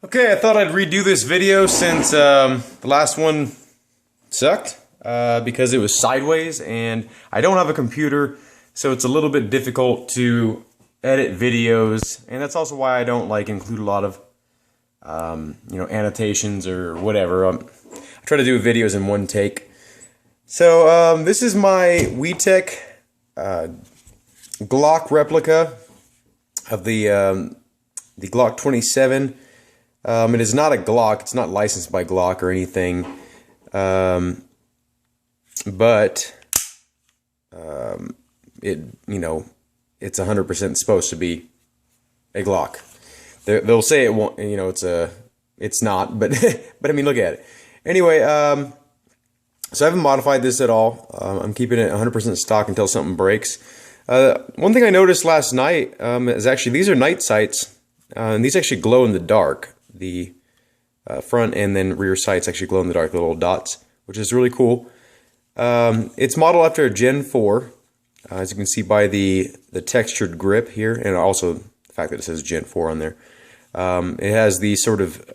Okay, I thought I'd redo this video since the last one sucked because it was sideways and I don't have a computer, so it's a little bit difficult to edit videos, and that's also why I don't include a lot of annotations or whatever. I try to do videos in one take. So this is my WeTech Glock replica of the Glock 27. It is not a Glock. It's not licensed by Glock or anything. But it's 100% supposed to be a Glock. They'll say it won't. It's not. But but I mean, look at it. Anyway, so I haven't modified this at all. I'm keeping it 100% stock until something breaks. One thing I noticed last night is actually these are night sights, and these actually glow in the dark. The front and then rear sights actually glow in the dark, little dots, which is really cool. It's modeled after a Gen 4, as you can see by the textured grip here, and also the fact that it says Gen 4 on there. It has the sort of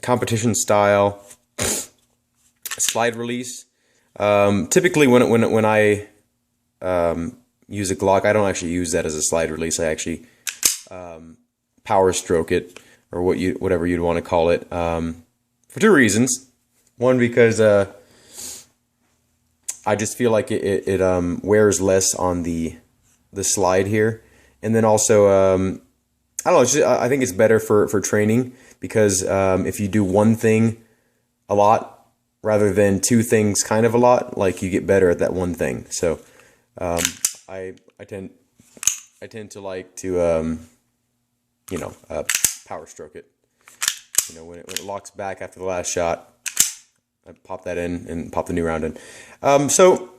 competition style slide release. Typically, when I use a Glock, I don't actually use that as a slide release. I actually power stroke it, or whatever you'd want to call it, for two reasons. One, because I just feel like it wears less on the slide here, and then also I don't know. I think it's better for training, because if you do one thing a lot rather than two things kind of a lot, you get better at that one thing. So I tend to like to power stroke it. When it locks back after the last shot, I pop that in and pop the new round in. So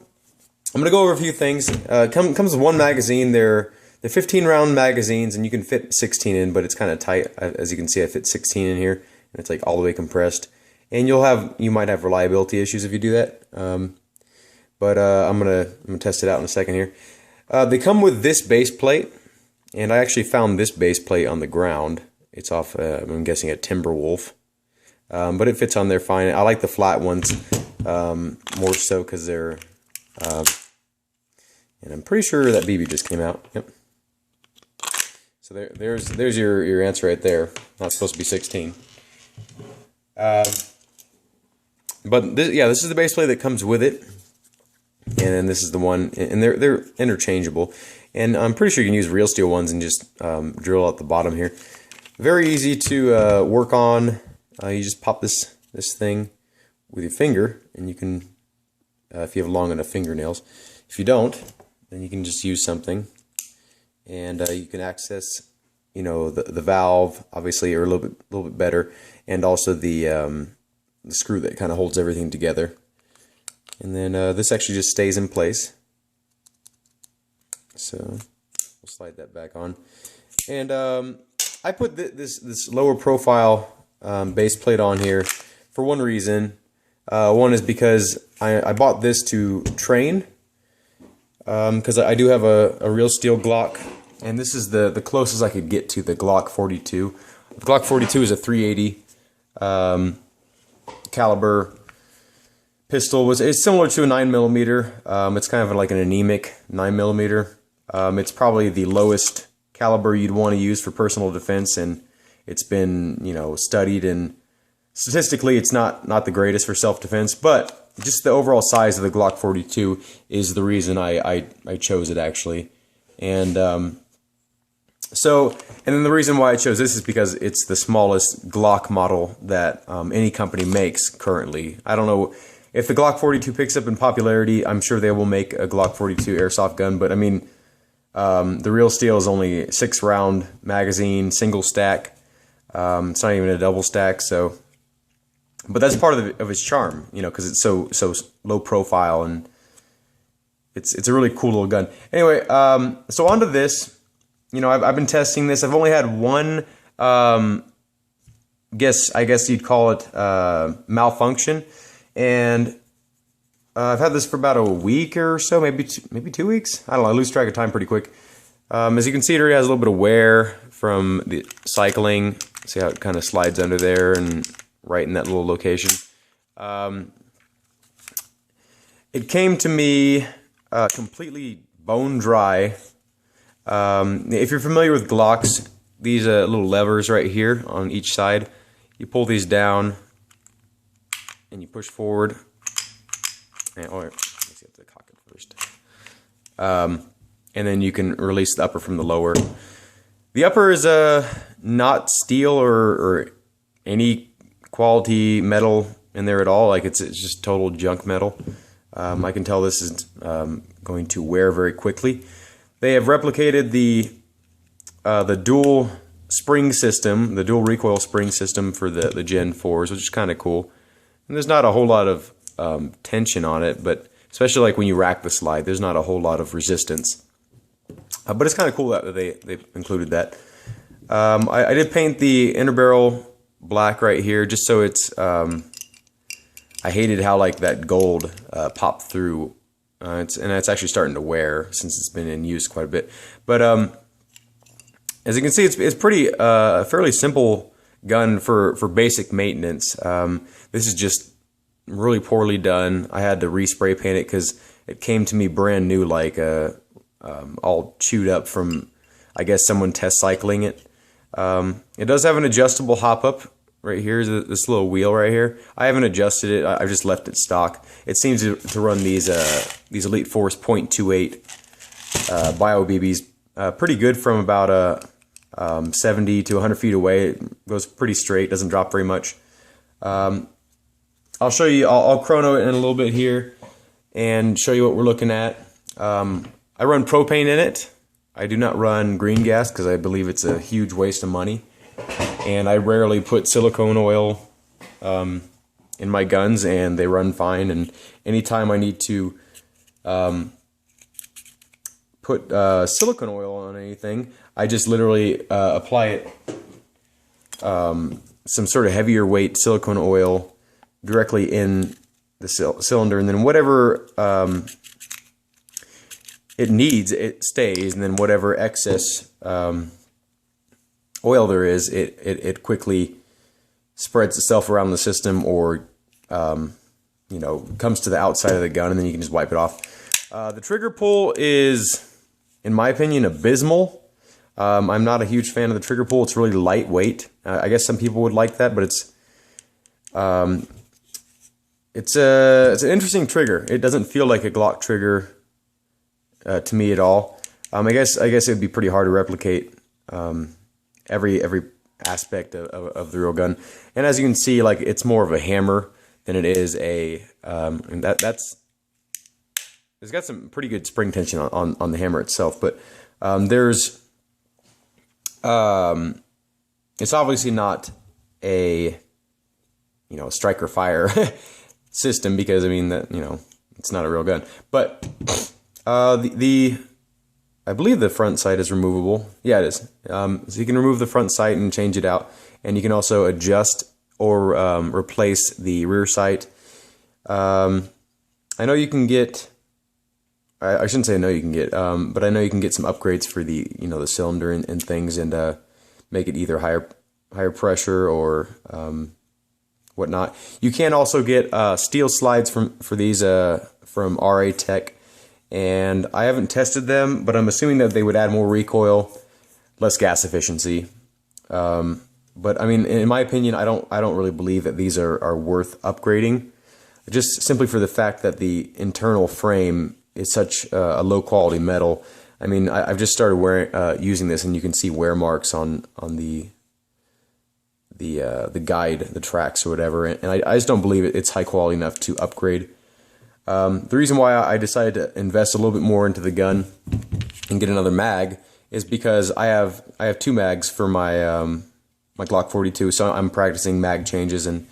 I'm gonna go over a few things. Comes with one magazine. They're 15 round magazines, and you can fit 16 in, but it's kind of tight. As you can see, I fit 16 in here, and it's all the way compressed. And you might have reliability issues if you do that. But I'm gonna test it out in a second here. They come with this base plate, and I actually found this base plate on the ground. It's off, I'm guessing, at Timberwolf. But it fits on there fine. I like the flat ones more so because they're... and I'm pretty sure that BB just came out. Yep. So there's your answer right there. Not supposed to be 16. But this is the base plate that comes with it. And then this is the one, and they're interchangeable. And I'm pretty sure you can use real steel ones and just drill out the bottom here. Very easy to work on. You just pop this thing with your finger, and you can, if you have long enough fingernails. If you don't, then you can just use something, and you can access, the valve, obviously, or a little bit better, and also the screw that kind of holds everything together. And then this actually just stays in place. So we'll slide that back on, and I put this lower profile base plate on here for one reason. One is because I bought this to train, because I do have a real steel Glock, and this is the closest I could get to the Glock 42. The Glock 42 is a 380 caliber pistol. It's similar to a 9mm. It's kind of like an anemic 9mm. It's probably the lowest caliber you'd want to use for personal defense, and it's been studied, and statistically it's not the greatest for self-defense, but just the overall size of the Glock 42 is the reason I chose it, actually. And and then the reason why I chose this is because it's the smallest Glock model that any company makes currently. I don't know if the Glock 42 picks up in popularity. I'm sure they will make a Glock 42 airsoft gun, but I mean, the real steel is only 6-round magazine, single stack. It's not even a double stack, so. But that's part of its charm, because it's so low profile, and it's a really cool little gun. Anyway, so onto this. I've been testing this. I've only had one, I guess you'd call it malfunction, and I've had this for about a week or so, maybe 2 weeks. I don't know. I lose track of time pretty quick. As you can see, it already has a little bit of wear from the cycling. See how it kind of slides under there and right in that little location. It came to me completely bone dry. If you're familiar with Glocks, these little levers right here on each side, you pull these down and you push forward. And, let's get the cock it first. And then you can release the upper from the lower. The upper is not steel or any quality metal in there at all. Like it's just total junk metal. I can tell this is going to wear very quickly. They have replicated the dual spring system, the dual recoil spring system for the Gen 4s, which is kind of cool. And there's not a whole lot of tension on it, but especially like when you rack the slide, there's not a whole lot of resistance. But it's kind of cool that they included that. I did paint the inner barrel black right here, just so it's. I hated how like that gold popped through. And it's actually starting to wear since it's been in use quite a bit. But as you can see, it's pretty fairly simple gun for basic maintenance. This is just really poorly done. I had to respray paint it because it came to me brand new, like all chewed up from, I guess, someone test cycling it. It does have an adjustable hop up right here, this little wheel right here. I haven't adjusted it. I've just left it stock. It seems to run these Elite Force .28 Bio BBs pretty good from about 70 to 100 feet away. It goes pretty straight, doesn't drop very much. I'll show you, I'll chrono it in a little bit here and show you what we're looking at. I run propane in it. I do not run green gas because I believe it's a huge waste of money. And I rarely put silicone oil in my guns, and they run fine. And anytime I need to put silicone oil on anything, I just literally apply it some sort of heavier weight silicone oil directly in the cylinder, and then whatever it needs, it stays, and then whatever excess oil there is, it quickly spreads itself around the system, or you know, comes to the outside of the gun, and then you can just wipe it off. The trigger pull is, in my opinion, abysmal. I'm not a huge fan of the trigger pull. It's really lightweight. I guess some people would like that, but it's an interesting trigger. It doesn't feel like a Glock trigger to me at all. I guess it would be pretty hard to replicate every aspect of the real gun. And as you can see, like, it's more of a hammer than it is a and it's got some pretty good spring tension on the hammer itself, but it's obviously not a, you know, striker fire system, because I mean that, you know, it's not a real gun. But I believe the front sight is removable. Yeah, it is. So you can remove the front sight and change it out, and you can also adjust or replace the rear sight. I know you can get. I shouldn't say I know you can get, but I know you can get some upgrades for the, you know, the cylinder and things, and make it either higher pressure or whatnot. You can also get steel slides for these from RA Tech, and I haven't tested them, but I'm assuming that they would add more recoil, less gas efficiency. But I mean, in my opinion, I don't really believe that these are worth upgrading, just simply for the fact that the internal frame is such a low quality metal. I mean, I've just started using this, and you can see wear marks on the guide, the tracks or whatever, and I just don't believe it's high quality enough to upgrade. The reason why I decided to invest a little bit more into the gun and get another mag is because I have two mags for my my Glock 42, so I'm practicing mag changes and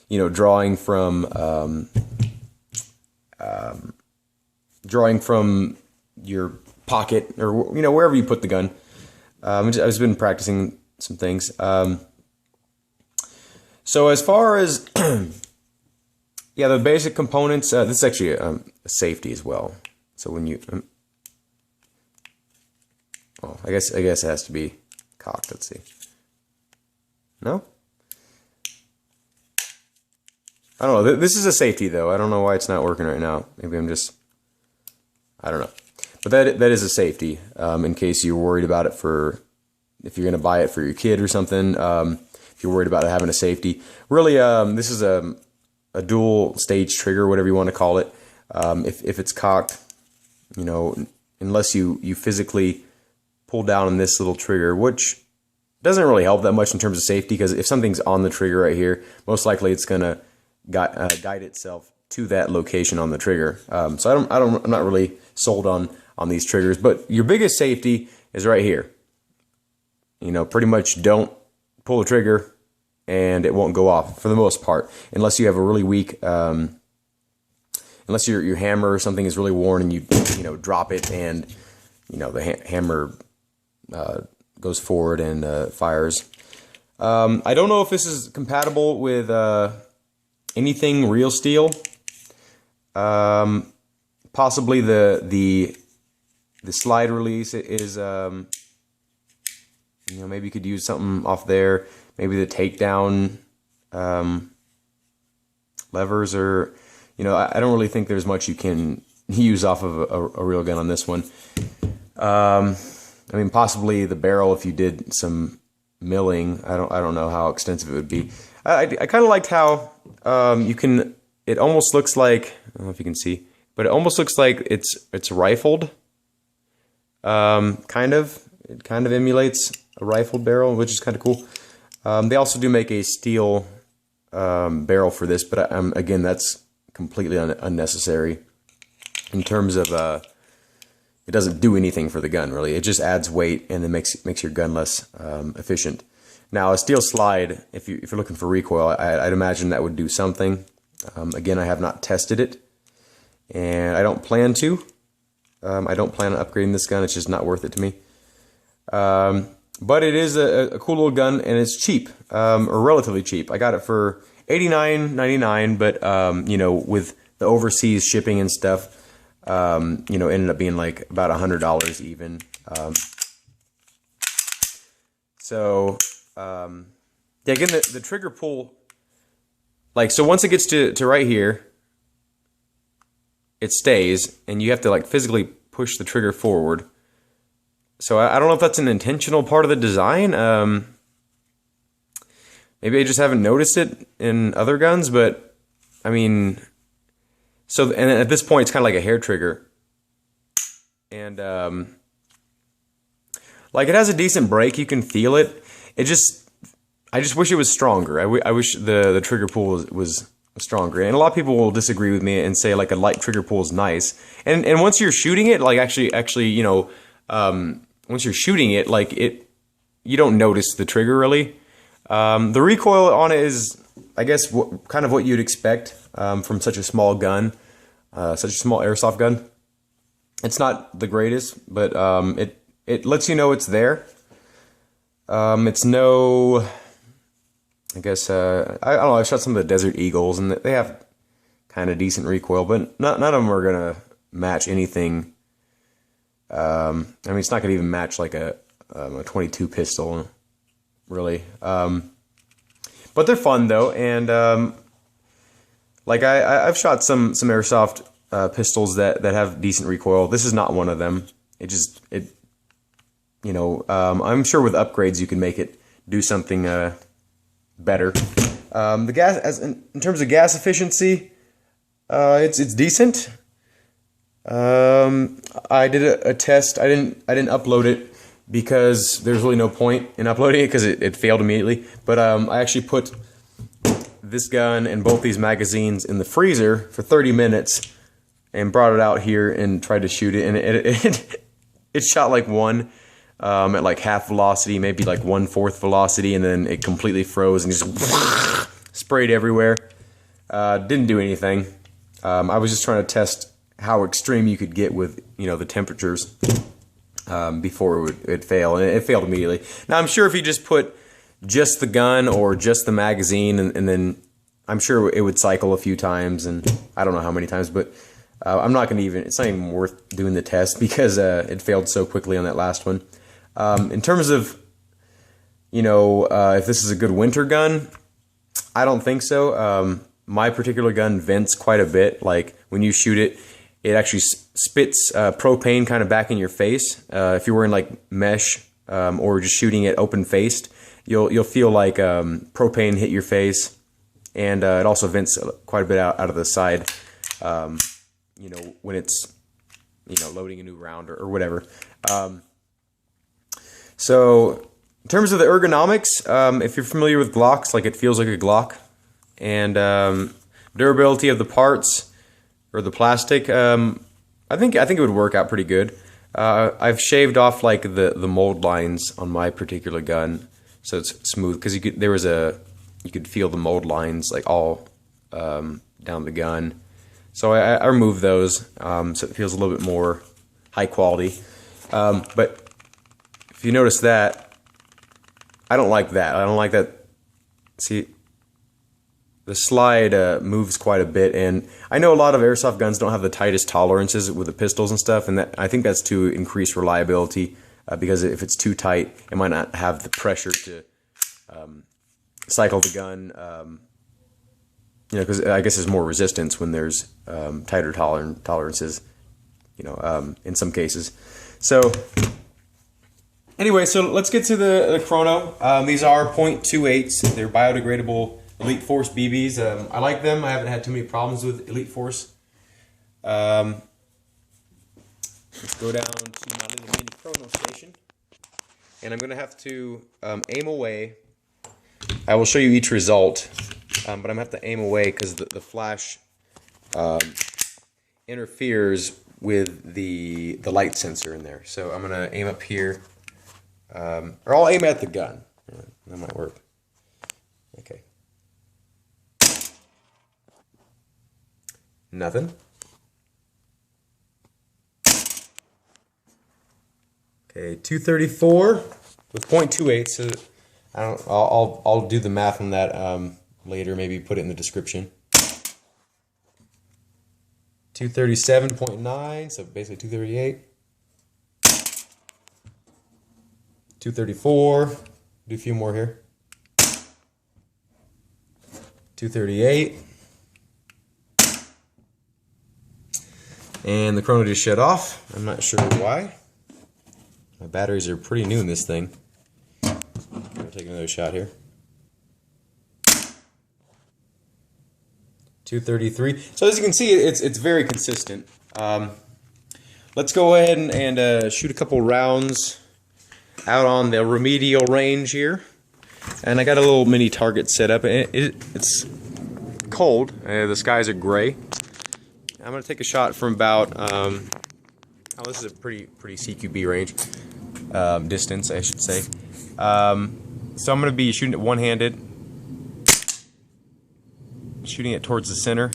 you know, drawing from your pocket, or, you know, wherever you put the gun. I've just been practicing some things. So as far as yeah, the basic components, this is actually a safety as well. So when you Oh, I guess it has to be cocked. Let's see. No? I don't know. This is a safety though. I don't know why it's not working right now. Maybe I'm just, I don't know. But that is a safety in case you're worried about it for, if you're going to buy it for your kid or something. If you're worried about having a safety. Really, this is a dual stage trigger, whatever you want to call it. If it's cocked, you know, unless you physically pull down on this little trigger, which doesn't really help that much in terms of safety, because if something's on the trigger right here, most likely it's going to guide itself to that location on the trigger. So I'm not really sold on these triggers, but your biggest safety is right here. You know, pretty much don't pull the trigger and it won't go off for the most part, unless you have a really weak, unless your hammer or something is really worn and you know, drop it and, you know, the hammer goes forward and fires. I don't know if this is compatible with anything real steel. Possibly the slide release is, you know, maybe you could use something off there. Maybe the takedown levers, or, you know, I don't really think there's much you can use off of a real gun on this one. I mean, possibly the barrel if you did some milling. I don't know how extensive it would be. I kind of liked how you can. It almost looks like, I don't know if you can see, but it almost looks like it's rifled. Kind of. It kind of emulates a rifled barrel, which is kind of cool. They also do make a steel barrel for this, but again, that's completely unnecessary in terms of it doesn't do anything for the gun really. It just adds weight and then makes your gun less efficient. Now a steel slide, if you're looking for recoil, I'd imagine that would do something. Again, I have not tested it, and I don't plan to. I don't plan on upgrading this gun. It's just not worth it to me. But it is a cool little gun, and it's cheap, or relatively cheap. I got it for $89.99, but you know, with the overseas shipping and stuff, you know, ended up being like about $100 even. So yeah, again, the trigger pull, like, so once it gets to right here, it stays, and you have to like physically push the trigger forward. So I don't know if that's an intentional part of the design. Maybe I just haven't noticed it in other guns, but I mean, so, and at this point it's kind of like a hair trigger, and like, it has a decent break. You can feel it. I just wish it was stronger. I wish the trigger pull was stronger. And a lot of people will disagree with me and say like a light trigger pull is nice. And once you're shooting it, like actually, you know, once you're shooting it, like you don't notice the trigger really. The recoil on it is, I guess, kind of what you'd expect from such a small gun, such a small airsoft gun. It's not the greatest, but it lets you know it's there. It's no, I guess, I don't know, I shot some of the Desert Eagles, and they have kind of decent recoil, but none of them are going to match anything. I mean, it's not going to even match like a 22 pistol, really. But they're fun though, and like I've shot some airsoft pistols that have decent recoil. This is not one of them. You know, I'm sure with upgrades you can make it do something better. The gas, in terms of gas efficiency, it's decent. I did a test. I didn't upload it because there's really no point in uploading it because it failed immediately. But I actually put this gun and both these magazines in the freezer for 30 minutes and brought it out here and tried to shoot it, and it shot like one at like half velocity, maybe like 1/4 velocity, and then it completely froze and just sprayed everywhere. Didn't do anything. I was just trying to test how extreme you could get with, you know, the temperatures before it would fail, and it failed immediately. Now I'm sure if you just put just the gun or just the magazine, and then I'm sure it would cycle a few times, and I don't know how many times, but I'm not going to even, it's not even worth doing the test because it failed so quickly on that last one. In terms of, if this is a good winter gun, I don't think so. My particular gun vents quite a bit. Like when you shoot it, it actually spits propane kind of back in your face. If you're wearing like mesh or just shooting it open faced, you'll feel like propane hit your face, and it also vents quite a bit out of the side. When it's loading a new round or whatever. So in terms of the ergonomics, if you're familiar with Glocks, like it feels like a Glock, and durability of the parts or the plastic, I think it would work out pretty good. I've shaved off like the mold lines on my particular gun, so it's smooth, because you could feel the mold lines like all down the gun. So I removed those, so it feels a little bit more high quality. But if you notice that, I don't like that. I don't like that. See, the slide moves quite a bit, and I know a lot of airsoft guns don't have the tightest tolerances with the pistols and stuff, and I think that's to increase reliability, because if it's too tight, it might not have the pressure to cycle the gun. Because I guess there's more resistance when there's tighter tolerances, in some cases. So anyway, so let's get to the Chrono. These are .28s. They're biodegradable Elite Force BBs. I like them. I haven't had too many problems with Elite Force. Let's go down to my little mini Chrono station, and I'm going to have to aim away. I will show you each result, but I'm going to have to aim away because the flash interferes with the light sensor in there. So I'm going to aim up here, or I'll aim at the gun. That might work. Okay. Nothing. Okay, 234 with .28. So I'll do the math on that later. Maybe put it in the description. 237.9. So basically 238. 234. Do a few more here. 238. And the Chrono just shut off. I'm not sure why. My batteries are pretty new in this thing. I'll take another shot here. 233. So as you can see, it's very consistent. Let's go ahead and shoot a couple rounds out on the remedial range here. And I got a little mini target set up. It's cold. The skies are gray. I'm going to take a shot from about, this is a pretty CQB range, distance, I should say. So I'm going to be shooting it one-handed, shooting it towards the center.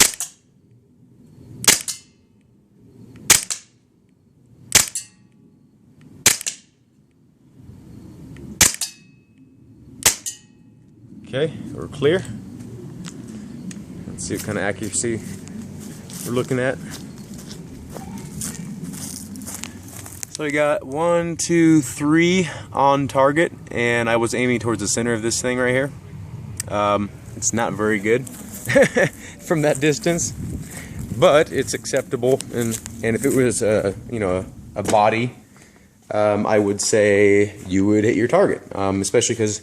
Okay, we're clear. Let's see what kind of accuracy we're looking at. So we got 1, 2, 3 on target, and I was aiming towards the center of this thing right here. It's not very good from that distance, but it's acceptable. And if it was a body, I would say you would hit your target, especially because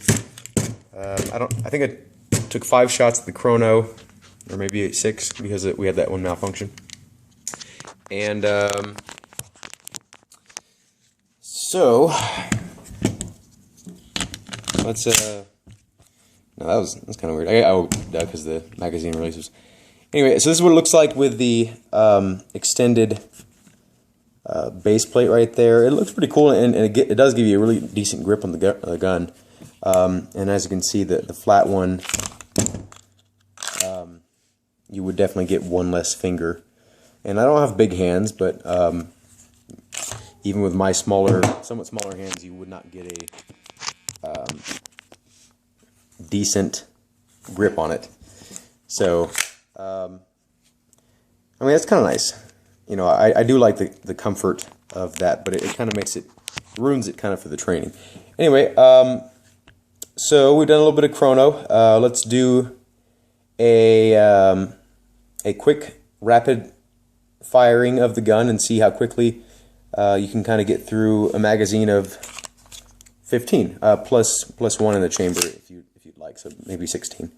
I think I took 5 shots at the Chrono, or maybe 6, because we had that one malfunction. And so let's no, that's kind of weird. I because the magazine releases. Anyway, so this is what it looks like with the extended base plate right there. It looks pretty cool, and it does give you a really decent grip on the gun. And as you can see, the flat one, you would definitely get one less finger. And I don't have big hands, but even with my somewhat smaller hands, you would not get a decent grip on it. So, I mean, that's kind of nice. I do like the comfort of that, but it kind of makes it ruins it kind of for the training. Anyway, so we've done a little bit of chrono. Let's do a quick rapid firing of the gun and see how quickly you can kind of get through a magazine of 15 plus one in the chamber if you'd like, so maybe 16.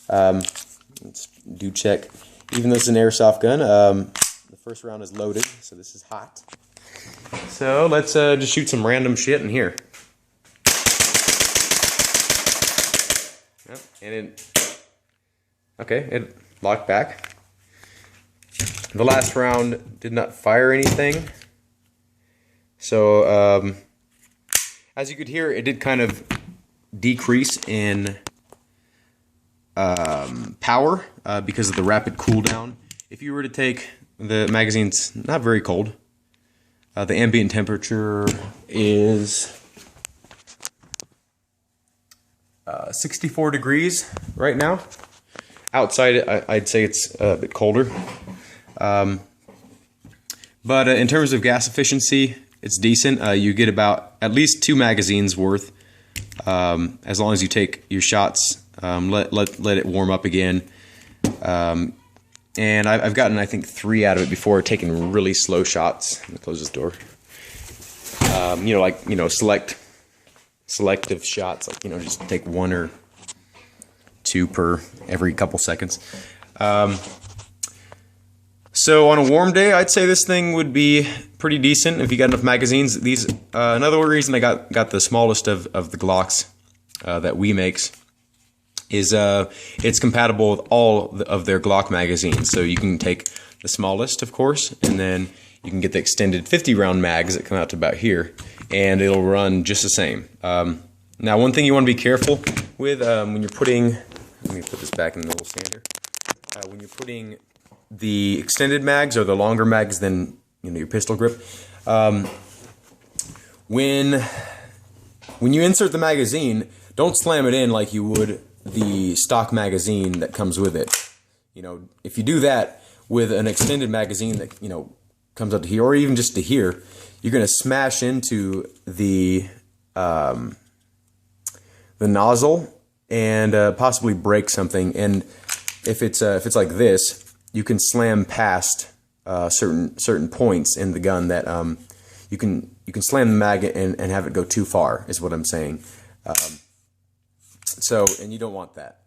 Let's do check. Even though it's an airsoft gun, the first round is loaded, so this is hot. So let's just shoot some random shit in here. Yep, and it locked back. The last round did not fire anything. So as you could hear, it did kind of decrease in power because of the rapid cooldown. If you were to take the magazine's not very cold. The ambient temperature is 64 degrees right now. Outside, I'd say it's a bit colder. But in terms of gas efficiency, it's decent. You get about at least 2 magazines worth as long as you take your shots. Let it warm up again. And I've gotten, I think, 3 out of it before, taking really slow shots. Let me close this door. Selective shots, like, just take 1 or 2 per every couple seconds. So on a warm day, I'd say this thing would be pretty decent if you got enough magazines. These another reason I got the smallest of the Glocks that Wii makes is it's compatible with all of their Glock magazines. So you can take the smallest, of course, and then you can get the extended 50-round mags that come out to about here, and it'll run just the same. Now, one thing you want to be careful with when you're putting, let me put this back in the little stand here. When you're putting the extended mags or the longer mags than your pistol grip, when you insert the magazine, don't slam it in like you would the stock magazine that comes with it. If you do that with an extended magazine that comes up to here, or even just to here, you're going to smash into the nozzle and possibly break something. And if it's like this, you can slam past certain points in the gun that you can slam the mag and have it go too far, is what I'm saying. And you don't want that.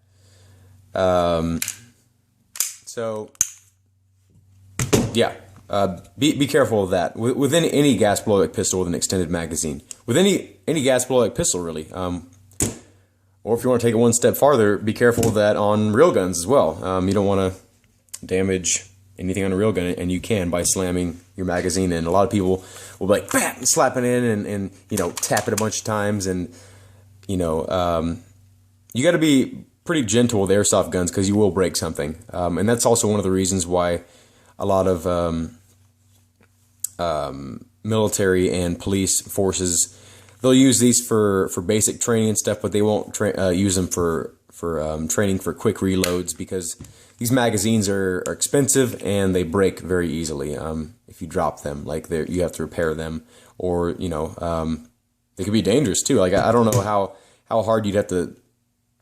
Be careful of that. With any gas blowback pistol with an extended magazine. With any gas blowback pistol, really. Or if you want to take it one step farther, be careful of that on real guns as well. You don't want to damage anything on a real gun, and you can by slamming your magazine in. A lot of people will be like, bam, slap it in and tap it a bunch of times, and you got to be pretty gentle with airsoft guns because you will break something. And that's also one of the reasons why a lot of military and police forces, they'll use these for basic training and stuff, but they won't use them for training for quick reloads, because these magazines are expensive and they break very easily if you drop them. Like, you have to repair them, or they could be dangerous too. Like, I don't know how hard you'd have to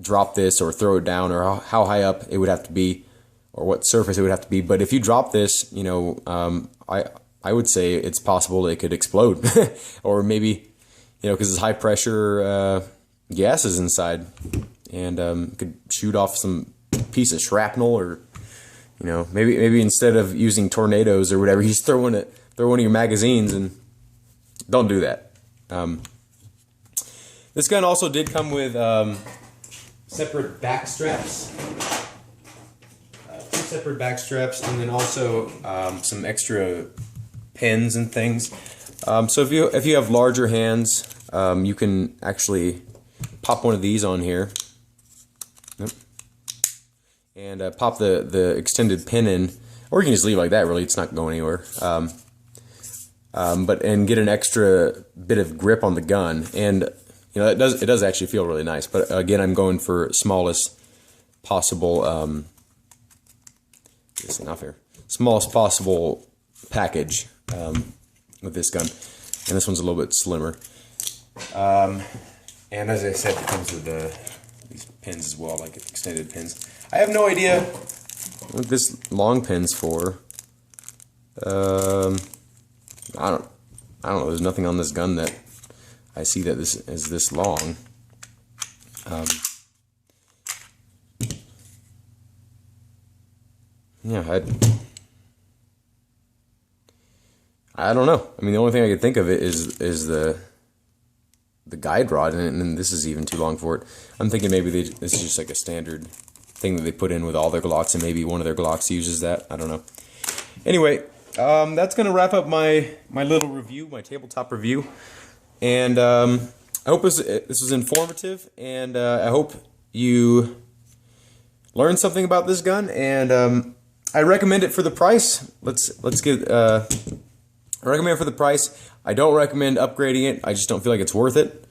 drop this or throw it down, or how high up it would have to be, or what surface it would have to be. But if you drop this, I would say it's possible it could explode, or maybe because it's high pressure gases inside, and could shoot off some piece of shrapnel, or maybe instead of using tornadoes or whatever, you just throw one of your magazines, and don't do that. This gun also did come with separate back straps, 2 separate back straps, and then also some extra pins and things. So if you have larger hands, you can actually pop one of these on here. And pop the extended pin in, or you can just leave it like that. Really, it's not going anywhere. And get an extra bit of grip on the gun, and it does actually feel really nice. But again, I'm going for smallest possible get this thing off here. Smallest possible package with this gun, and this one's a little bit slimmer. And as I said, it comes with these pins as well, like extended pins. I have no idea what this long pin's for. I don't know. There's nothing on this gun that I see that this is this long. Yeah, I don't know. I mean, the only thing I could think of it is the guide rod, and this is even too long for it. I'm thinking maybe this is just like a standard thing that they put in with all their Glocks, and maybe one of their Glocks uses that. I don't know. Anyway, that's gonna wrap up my little review, my tabletop review, and I hope this was informative, and I hope you learned something about this gun, and I recommend it for the price. Let's get. I recommend it for the price. I don't recommend upgrading it. I just don't feel like it's worth it.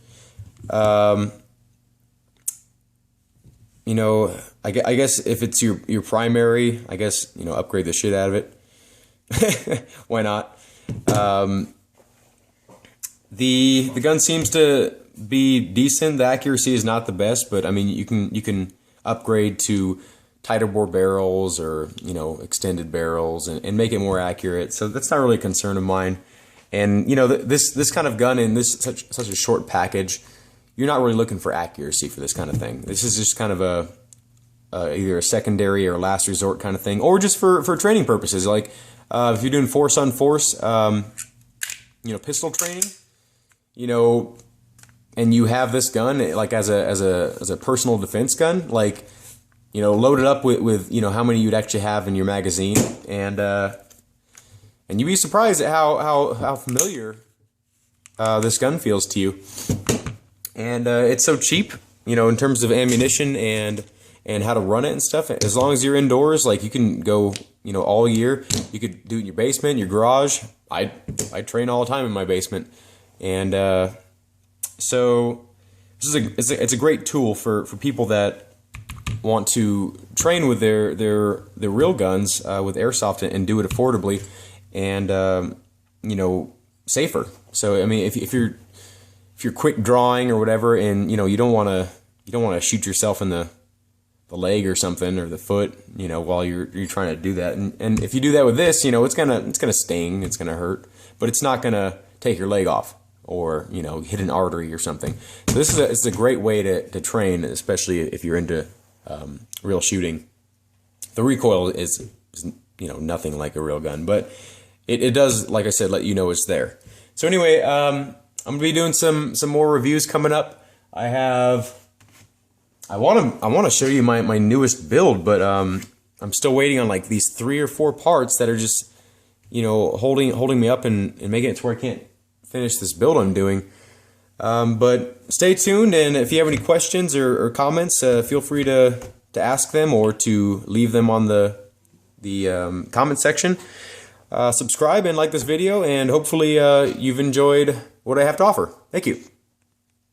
You know, I guess if it's your primary, I guess, you know, upgrade the shit out of it. Why not? The gun seems to be decent. The accuracy is not the best, but I mean, you can upgrade to tighter bore barrels, or, you know, extended barrels, and make it more accurate. So that's not really a concern of mine. And, you know, this kind of gun in such a short package, you're not really looking for accuracy for this kind of thing. This is just kind of either a secondary or last resort kind of thing, or just for training purposes. Like if you're doing force on force, you know, pistol training, you know, and you have this gun like as a personal defense gun, like, you know, load it up with you know, how many you'd actually have in your magazine, and you'd be surprised at how familiar this gun feels to you. And it's so cheap, you know, in terms of ammunition and how to run it and stuff. As long as you're indoors, like, you can go, you know, all year. You could do it in your basement, your garage. I train all the time in my basement, and so it's a great tool for people that want to train with their real guns with airsoft, and do it affordably and you know, safer. So I mean, if you're quick drawing or whatever, and you know, you don't want to shoot yourself in the leg or something, or the foot, you know, while you're trying to do that, and if you do that with this, you know, it's gonna sting, it's gonna hurt, but it's not gonna take your leg off, or, you know, hit an artery or something. So it's a great way to train, especially if you're into real shooting. The recoil is, you know, nothing like a real gun, but it does, like I said, let you know it's there. So anyway, I'm gonna be doing some more reviews coming up. I want to show you my newest build, but I'm still waiting on like these 3 or 4 parts that are just, you know, holding me up and making it to where I can't finish this build I'm doing. But stay tuned, and if you have any questions or comments, feel free to ask them, or to leave them on the comment section. Subscribe and like this video, and hopefully you've enjoyed what I have to offer. Thank you.